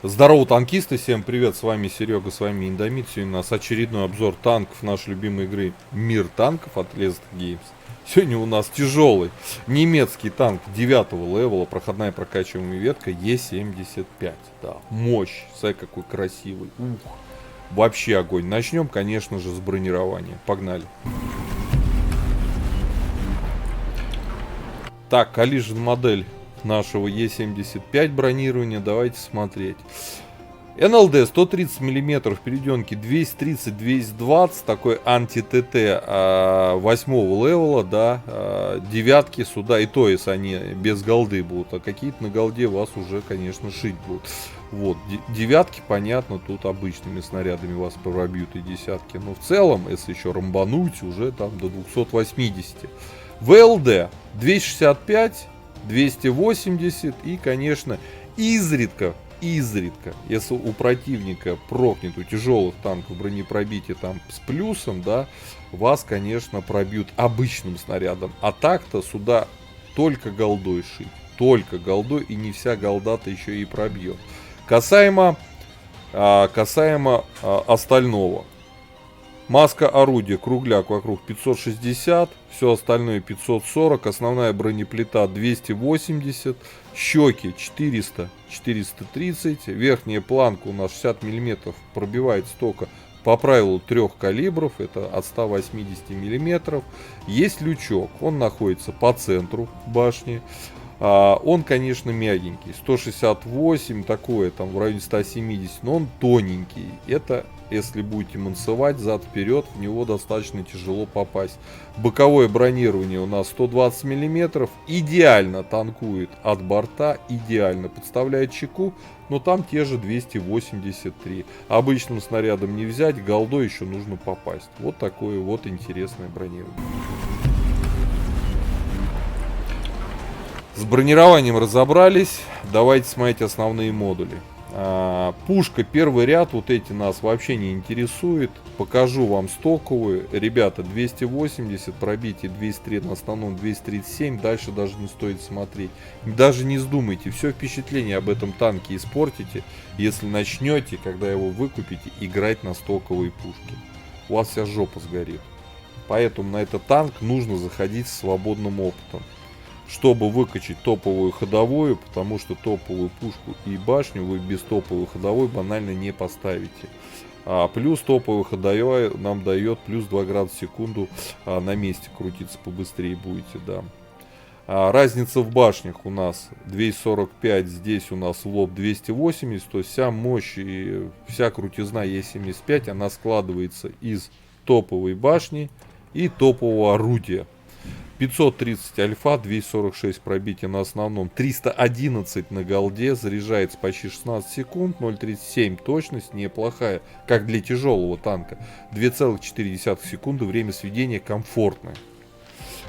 Здорово, танкисты, всем привет, с вами Серега, с вами Индомит. Сегодня у нас очередной обзор танков нашей любимой игры Мир танков от Lestat Games. Сегодня у нас тяжелый немецкий танк 9-го левела, проходная прокачиваемая ветка Е75. Да, мощь, смотри какой красивый, ух, вообще огонь. Начнем, конечно же, с бронирования, погнали. Так, Collision модель нашего Е75 бронирования, давайте смотреть. НЛД 130 мм, перейденки 230-220, такой анти-ТТ 8-го левела, да, девятки сюда, и то, если они без голды будут, а какие-то на голде вас уже, конечно, шить будут. Вот, девятки, понятно, тут обычными снарядами вас пробьют и десятки, но в целом, если еще рамбануть, уже там до 280. ВЛД 265, 280 и, конечно, изредка, если у противника прокнет, у тяжелых танков бронепробитие там с плюсом, да, вас, конечно, пробьют обычным снарядом. А так-то сюда только голдой шить. Только голдой, и не вся голда-то еще и пробьет. Касаемо остального. Маска орудия, кругляк вокруг 560, все остальное 540, основная бронеплита 280, щеки 400, 430, верхняя планка у нас 60 мм, пробивает только по правилу 3 калибров, это от 180 мм. Есть лючок, он находится по центру башни. Он, конечно, мягенький, 168, такое там в районе 170, но он тоненький. Это, если будете мансовать зад-вперед, в него достаточно тяжело попасть. Боковое бронирование у нас 120 мм, идеально танкует от борта, идеально подставляет чеку, но там те же 283. Обычным снарядом не взять, голдой еще нужно попасть. Вот такое вот интересное бронирование. С бронированием разобрались. Давайте смотреть основные модули. Пушка, первый ряд, вот эти нас вообще не интересует. Покажу вам стоковую. Ребята, 280, пробитие 203, на основном 237. Дальше даже не стоит смотреть. Даже не вздумайте. Все впечатление об этом танке испортите, если начнете, когда его выкупите, играть на стоковые пушки. У вас вся жопа сгорит. Поэтому на этот танк нужно заходить с свободным опытом, чтобы выкачать топовую ходовую, потому что топовую пушку и башню вы без топовой ходовой банально не поставите. Плюс топовая ходовая нам дает плюс 2 градуса в секунду, на месте крутиться побыстрее будете, да. Разница в башнях у нас 245, здесь у нас лоб 280, то есть вся мощь и вся крутизна Е75, она складывается из топовой башни и топового орудия. 530 альфа, 246 пробития на основном, 311 на голде, заряжается почти 16 секунд, 0,37 точность, неплохая, как для тяжелого танка, 2,4 секунды, время сведения комфортное.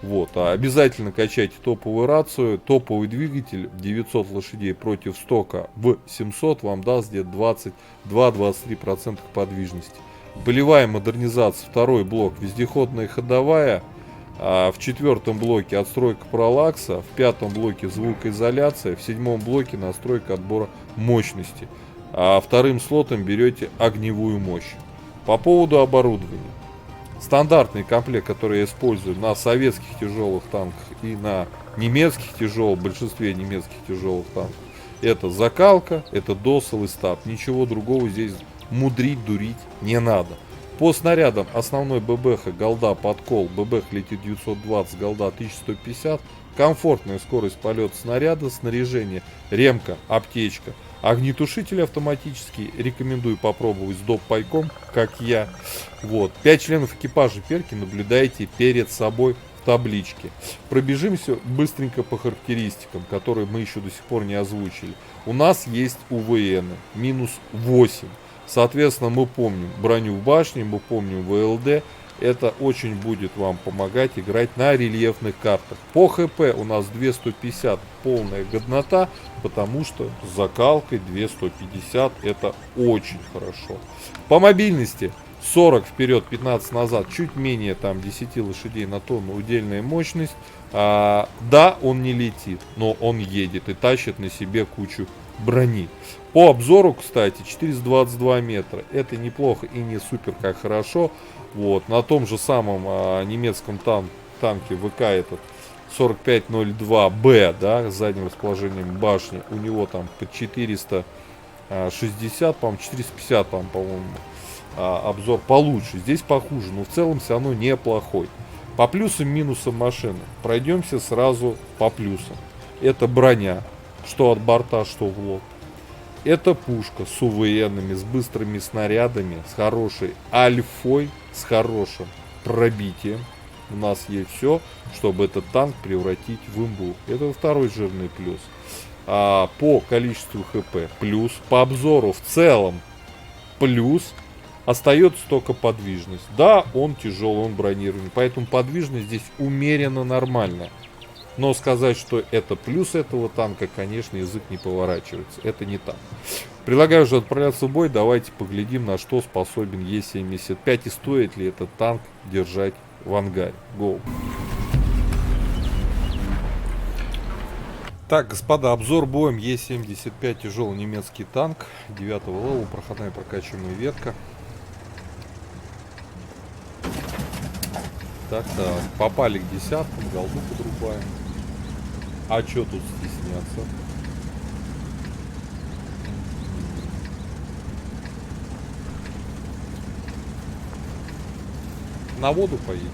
Вот, обязательно качайте топовую рацию, топовый двигатель 900 лошадей против стока в 700 вам даст где-то 22-23% подвижности. Полевая модернизация, второй блок, вездеходная ходовая. В четвертом блоке отстройка параллакса, в пятом блоке звукоизоляция, в седьмом блоке настройка отбора мощности. Вторым слотом берете огневую мощь. По поводу оборудования. Стандартный комплект, который я использую на советских тяжелых танках и на немецких тяжелых, в большинстве немецких тяжелых танков, это закалка, это досел и стаб. Ничего другого здесь мудрить, дурить не надо. По снарядам основной ББХ, голда, подкол, ББХ летит 920, голда 1150. Комфортная скорость полета снаряда, снаряжение, ремка, аптечка. Огнетушитель автоматический, рекомендую попробовать с доп-пайком, как я. Вот. 5 членов экипажа перки наблюдаете перед собой в табличке. Пробежимся быстренько по характеристикам, которые мы еще до сих пор не озвучили. У нас есть УВН, минус 8. Соответственно, мы помним броню в башне, мы помним ВЛД. Это очень будет вам помогать играть на рельефных картах. По ХП у нас 2150 полная годнота, потому что с закалкой 2150 это очень хорошо. По мобильности 40 вперед, 15 назад, чуть менее там 10 лошадей на тонну удельная мощность. Да, он не летит, но он едет и тащит на себе кучу брони. По обзору, кстати, 422 метра. Это неплохо и не супер как хорошо. Вот. На том же самом немецком танке ВК этот 4502Б, да, с задним расположением башни. У него там по 460, по-моему, 450, по-моему, обзор получше. Здесь похуже, но в целом все равно неплохой. По плюсам и минусам машины. Пройдемся сразу по плюсам. Это броня, что от борта, что в лоб. Это пушка с УВНами, с быстрыми снарядами, с хорошей альфой, с хорошим пробитием. У нас есть все, чтобы этот танк превратить в имбу. Это второй жирный плюс. По количеству ХП плюс. По обзору в целом плюс. Остается только подвижность. Да, он тяжелый, он бронированный. Поэтому подвижность здесь умеренно нормальная. Но сказать, что это плюс этого танка, конечно, язык не поворачивается. Это не так. Предлагаю уже отправляться в бой. Давайте поглядим, на что способен Е-75 и стоит ли этот танк держать в ангаре. Go! Так, господа, обзор боем Е-75, тяжелый немецкий танк 9-го левела, проходная прокачиваемая ветка. Так, попали к 10-кам, голду подрубаем. А чё тут стесняться? На воду поедем.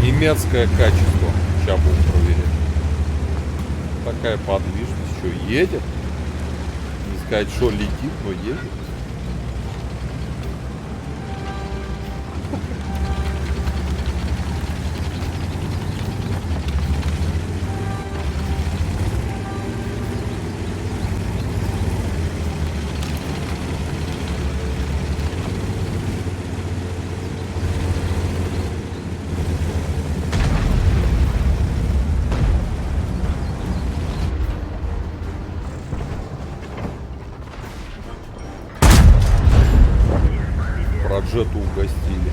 Немецкое качество. Сейчас будем проверять. Такая подвижность. Что, едет? Не сказать, что летит, но едет. Проджету угостили.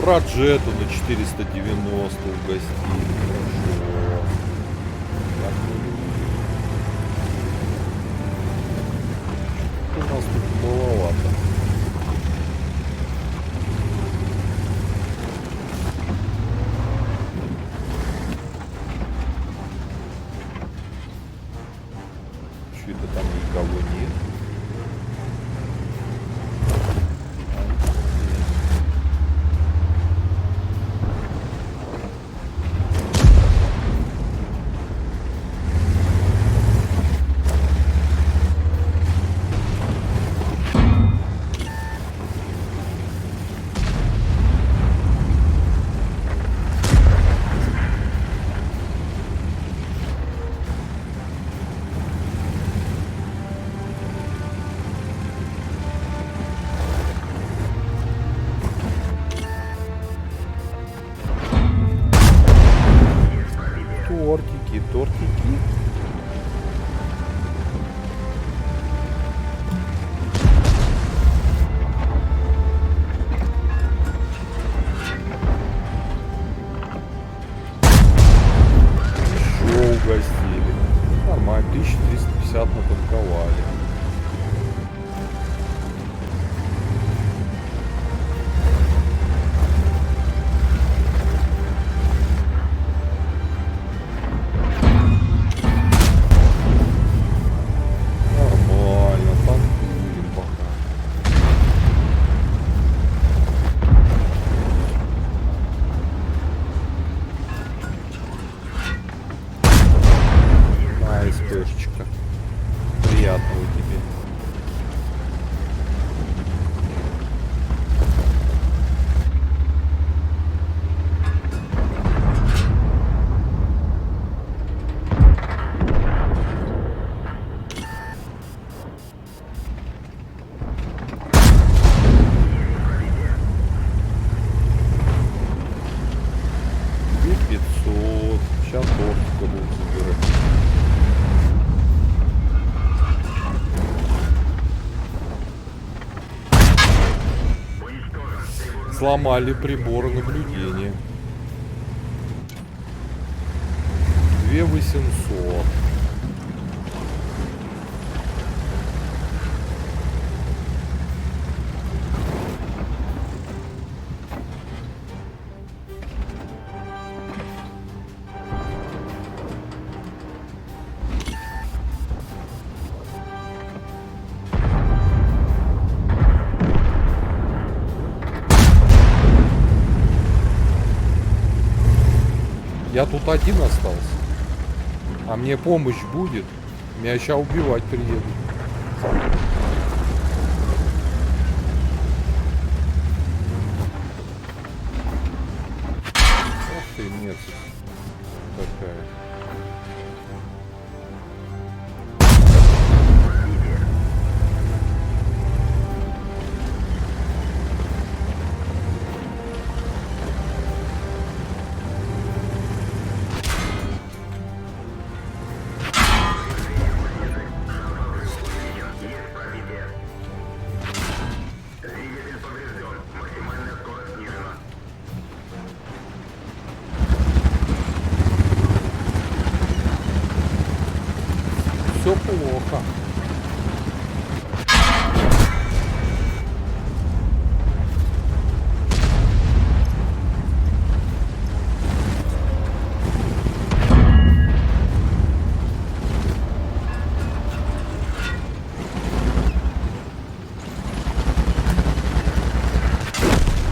Проджету на 490 угостили. Хорошо. У нас тут маловато. Что-то там никого нет. Тортики. Еще угостили. Нормально, 1350 натанковали. СПшечка. Приятного дня. Сломали приборы наблюдения. 2800. Я тут один остался. А мне помощь будет. Меня сейчас убивать приедут. Ох ты, нет. Такая. Все плохо.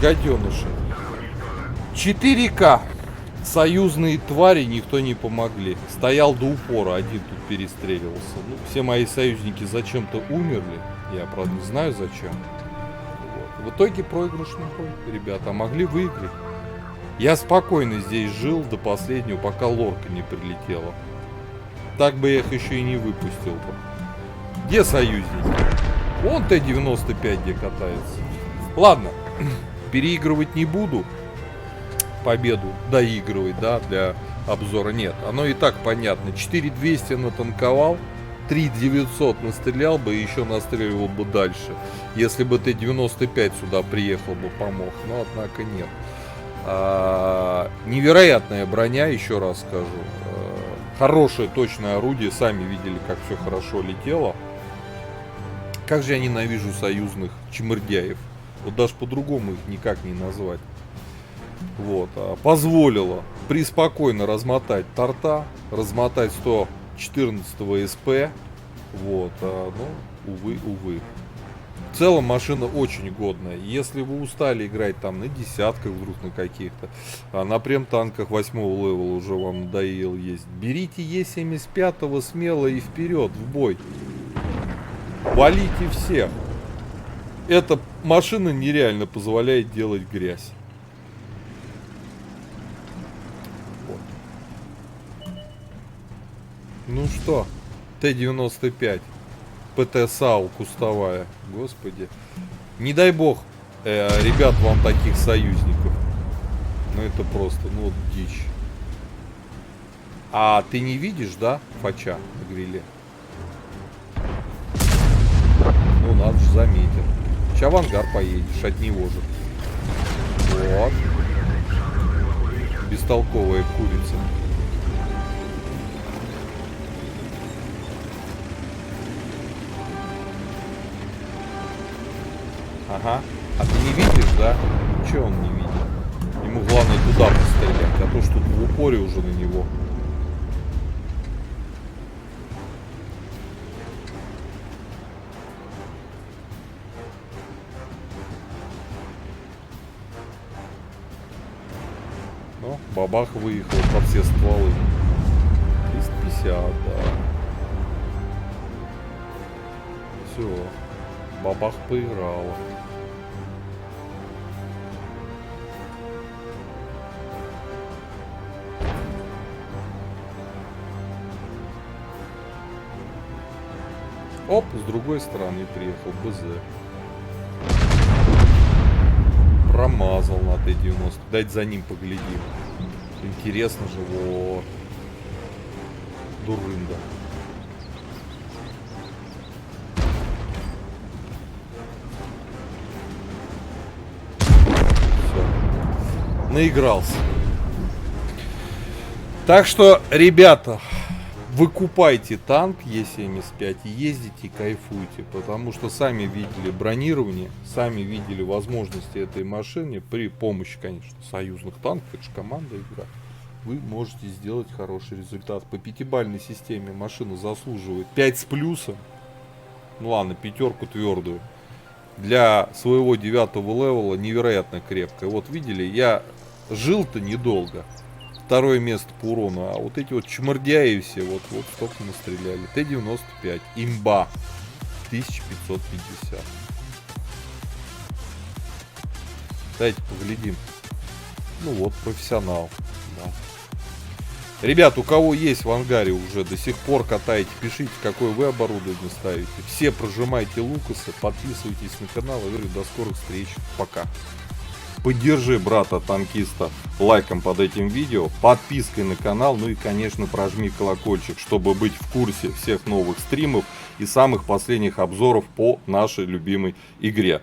Гаденыши. 4К. Союзные твари никто не помогли. Стоял до упора, один тут перестреливался. Ну, все мои союзники зачем-то умерли. Я, правда, не знаю зачем. Вот. В итоге проигрышный бой, ребята. А могли выиграть. Я спокойно здесь жил до последнего, пока лорка не прилетела. Так бы я их еще и не выпустил бы. Где союзники? Вон Т-95 где катается. Ладно, переигрывать не буду. Победу доигрывать, да, для обзора. Нет, оно и так понятно. 4200 натанковал, 3900 настрелял бы и еще настреливал бы дальше. Если бы Т-95 сюда приехал бы, помог. Но, однако, нет. Невероятная броня, еще раз скажу. Хорошее точное орудие. Сами видели, как все хорошо летело. Как же я ненавижу союзных чмырдяев. Вот даже по-другому их никак не назвать. Вот, позволило преспокойно размотать торта, размотать 114 СП. Вот, ну, увы. В целом машина очень годная. Если вы устали играть там на десятках вдруг на каких-то, а на прем-танках 8-го левела уже вам надоело есть, берите Е75 смело и вперед в бой. Валите всех. Эта машина нереально позволяет делать грязь. Ну что, Т-95, ПТ-САУ кустовая, господи. Не дай бог, ребят, вам таких союзников. Ну это просто, ну вот дичь. А ты не видишь, да, Фача на гриле? Ну надо же, заметил. Сейчас в ангар поедешь, от него же. Вот. Бестолковая курица. Ага. А ты не видишь, да? Чего он не видит? Ему главное туда пострелять, а то, что в упоре уже на него. Ну, бабах выехал под все стволы. 350, да. Все. Бабах поиграла. Оп, с другой стороны приехал БЗ. Промазал на Т-90. Дайте за ним поглядим. Интересно же, вот. Дурында. наигрался. Так что, ребята, выкупайте танк Е75 и ездите и кайфуйте, потому что сами видели бронирование, сами видели возможности этой машины при помощи, конечно, союзных танков, это же команда игра. Вы можете сделать хороший результат. По пятибалльной системе машина заслуживает 5 с плюсом. Ну ладно, пятерку твердую. Для своего 9-го левела невероятно крепкая. Вот видели, я жил-то недолго. 2-е место по урону. А вот эти вот чмордяи все, вот столько мы стреляли. Т-95. Имба. 1550. Давайте поглядим. Ну вот, профессионал. Да. Ребят, у кого есть в ангаре уже до сих пор катаете, пишите, какое вы оборудование ставите. Все прожимайте Лукасы, подписывайтесь на канал. И говорю, до скорых встреч. Пока. Поддержи брата-танкиста лайком под этим видео, подпиской на канал, ну и, конечно, прожми колокольчик, чтобы быть в курсе всех новых стримов и самых последних обзоров по нашей любимой игре.